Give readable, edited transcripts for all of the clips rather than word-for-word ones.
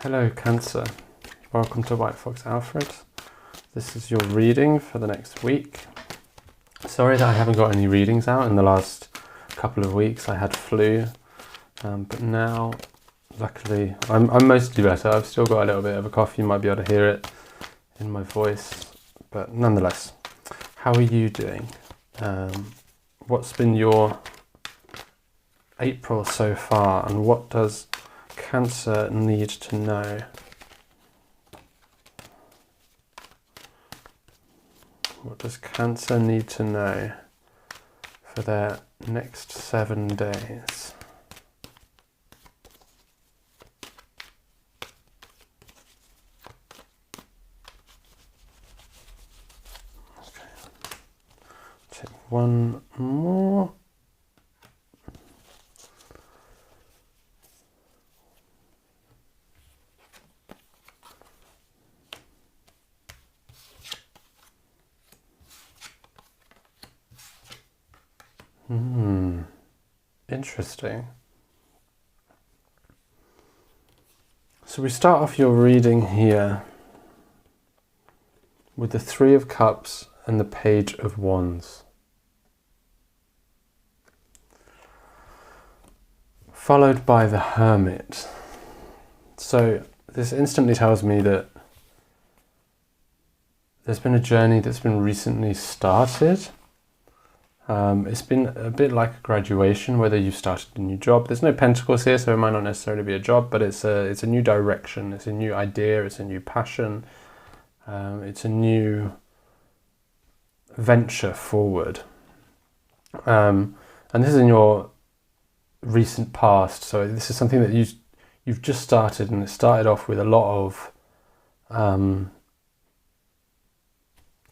Hello Cancer, welcome to WhiteFoxAlfred. This is your reading for the next week. Sorry that I haven't got any readings out in the last couple of weeks. I had flu, but now luckily I'm mostly better. I've still got a little bit of a cough, you might be able to hear it in my voice, but nonetheless, how are you doing? What's been your April so far, and what does Cancer need to know? What does Cancer need to know for their next 7 days? Okay. Take one more. Interesting. So we start off your reading here with the Three of Cups and the Page of Wands, followed by the Hermit. So this instantly tells me that there's been a journey that's been recently started. It's been a bit like a graduation, whether you started a new job. There's no pentacles here, so it might not necessarily be a job, but it's a new direction, it's a new idea, it's a new passion, it's a new venture forward. And this is in your recent past, so this is something that you've just started, and it started off with a lot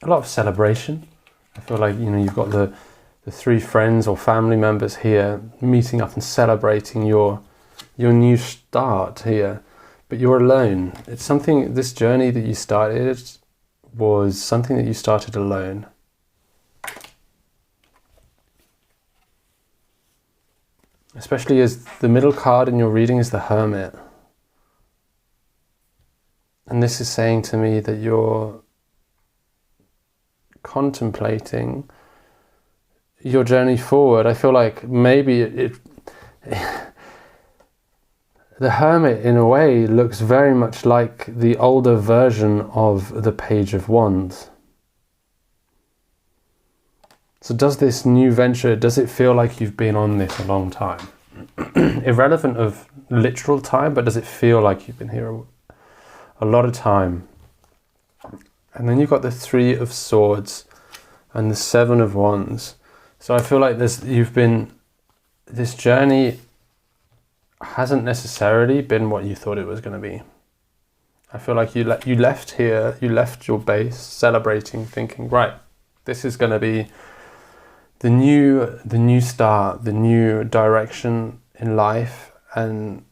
of celebration. I feel like, you know, you've got the three friends or family members here meeting up and celebrating your new start here, but you're alone. It's something, this journey that you started was something that you started alone. Especially as the middle card in your reading is the Hermit. And this is saying to me that you're contemplating your journey forward. I feel like maybe the Hermit in a way looks very much like the older version of the Page of Wands. So does this new venture, does it feel like you've been on this a long time? Irrelevant of literal time, but does it feel like you've been here a lot of time? And then you've got the Three of Swords and the Seven of Wands. So I feel like this journey hasn't necessarily been what you thought it was going to be. I feel like you left here, you left your base celebrating, thinking, right, this is going to be the new start, the new direction in life, and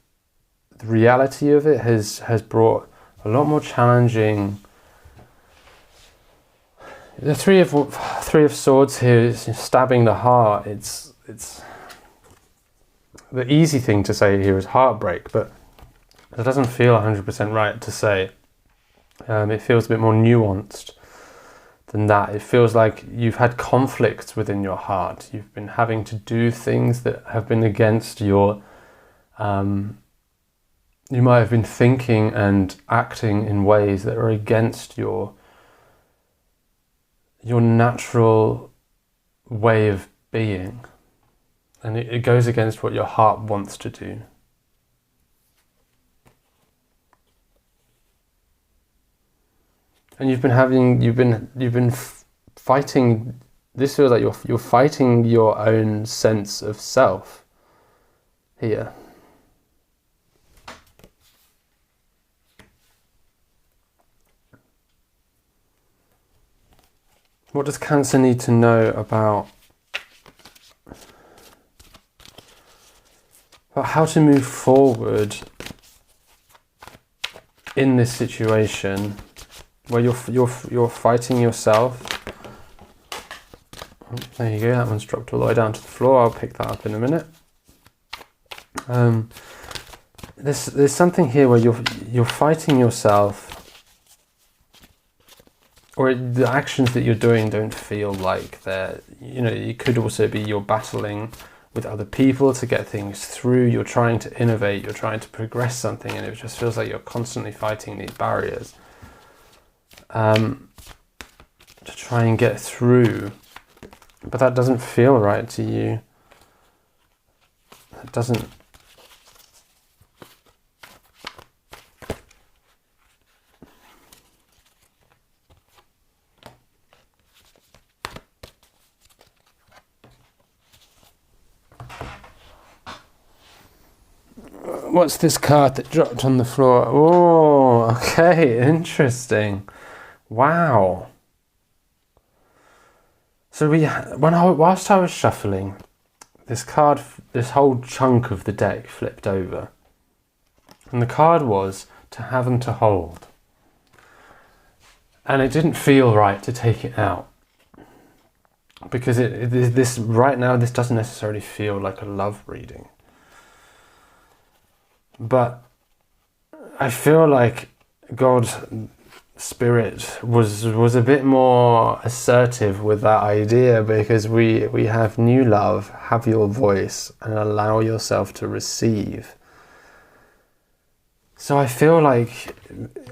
the reality of it has brought a lot more challenging. The Three of Swords here is stabbing the heart. It's the easy thing to say here is heartbreak, but it doesn't feel 100% right to say. It feels a bit more nuanced than that. It feels like you've had conflicts within your heart. You've been having to do things that have been against your... you might have been thinking and acting in ways that are against your natural way of being, and it goes against what your heart wants to do. And you've been fighting. This feels like you're fighting your own sense of self here. What does Cancer need to know about how to move forward in this situation where you're fighting yourself? Oh, there you go, that one's dropped all the way down to the floor. I'll pick that up in a minute. there's something here where you're fighting yourself, or the actions that you're doing don't feel like they're, it could also be you're battling with other people to get things through, you're trying to innovate, you're trying to progress something, and it just feels like you're constantly fighting these barriers to try and get through, but that doesn't feel right to you. It doesn't. What's this card that dropped on the floor? Oh, okay, interesting. Wow. So whilst I was shuffling, this card, this whole chunk of the deck flipped over. And the card was to have and to hold. And it didn't feel right to take it out. Because this right now, this doesn't necessarily feel like a love reading. But I feel like God's Spirit was a bit more assertive with that idea, because we have new love, have your voice, and allow yourself to receive. So I feel like,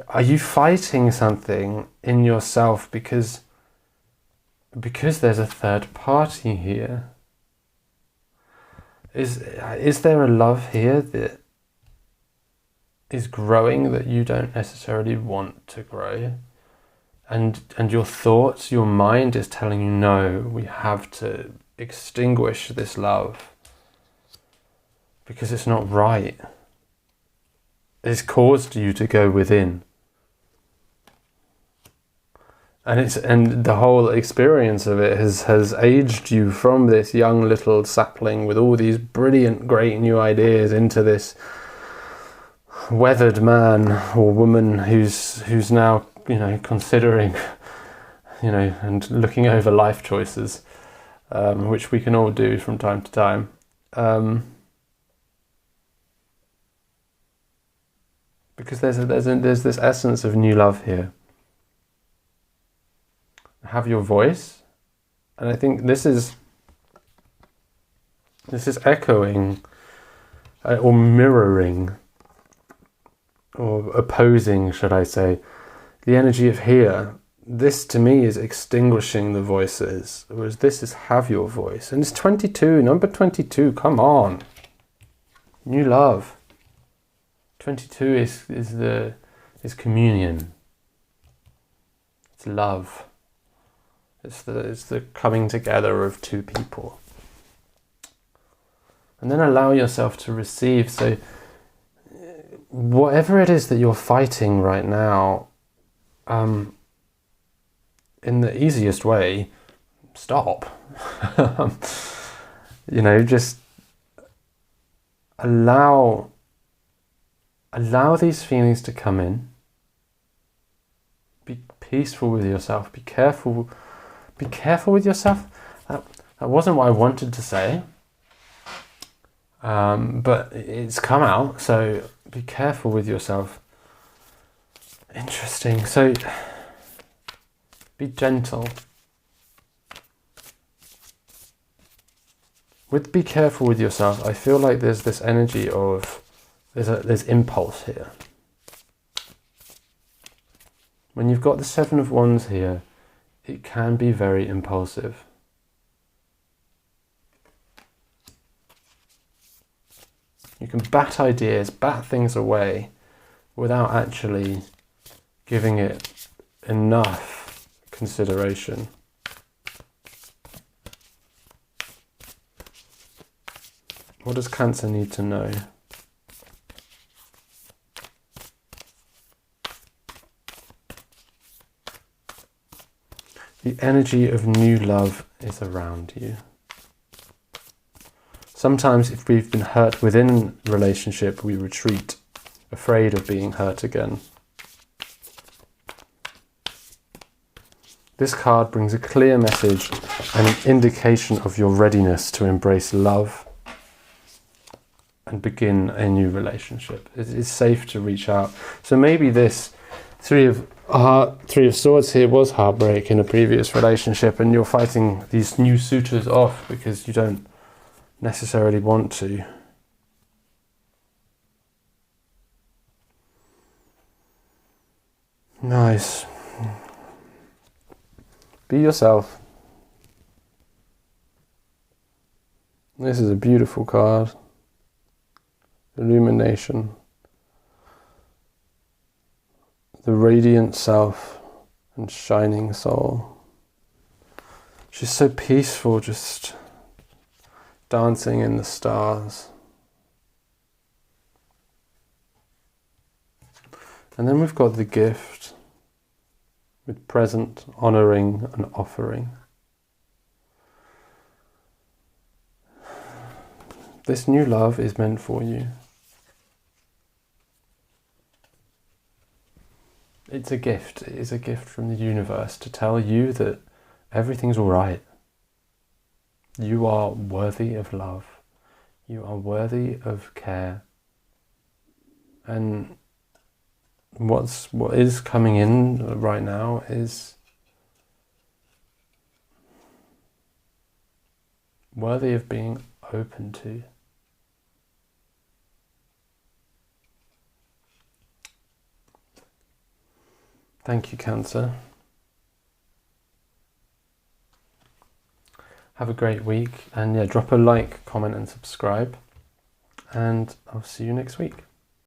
are you fighting something in yourself because there's a third party here? Is there a love here that is growing that you don't necessarily want to grow, and your thoughts, your mind is telling you, no, we have to extinguish this love because it's not right. It's caused you to go within, and the whole experience of it has aged you from this young little sapling with all these brilliant, great new ideas into this weathered man or woman who's now, considering, and looking over life choices, which we can all do from time to time. Because there's this essence of new love here. Have your voice, and I think this is echoing or mirroring, or opposing, should I say, the energy of here. This to me is extinguishing the voices, whereas this is have your voice. And it's 22, number 22, come on. New love. 22 is communion. It's love. It's the coming together of two people. And then allow yourself to receive. So whatever it is that you're fighting right now, in the easiest way, stop. Just allow these feelings to come in. Be peaceful with yourself. Be careful with yourself. That wasn't what I wanted to say, but it's come out, so be careful with yourself. Interesting. So be gentle. With be careful with yourself, I feel like there's this energy of there's impulse here. When you've got the Seven of Wands here, it can be very impulsive. You can bat ideas, bat things away without actually giving it enough consideration. What does Cancer need to know? The energy of new love is around you. Sometimes if we've been hurt within a relationship, we retreat, afraid of being hurt again. This card brings a clear message and an indication of your readiness to embrace love and begin a new relationship. It's safe to reach out. So maybe this Three of Swords here was heartbreak in a previous relationship, and you're fighting these new suitors off because you don't necessarily want to. Nice. Be yourself. This is a beautiful card. Illumination. The radiant self and shining soul. She's so peaceful, just dancing in the stars. And then we've got the gift with present, honouring and offering. This new love is meant for you. It's a gift. It is a gift from the universe to tell you that everything's all right. You are worthy of love. You are worthy of care. And what is coming in right now is worthy of being open to. Thank you, Cancer. Have a great week, and yeah, drop a like, comment and subscribe, and I'll see you next week.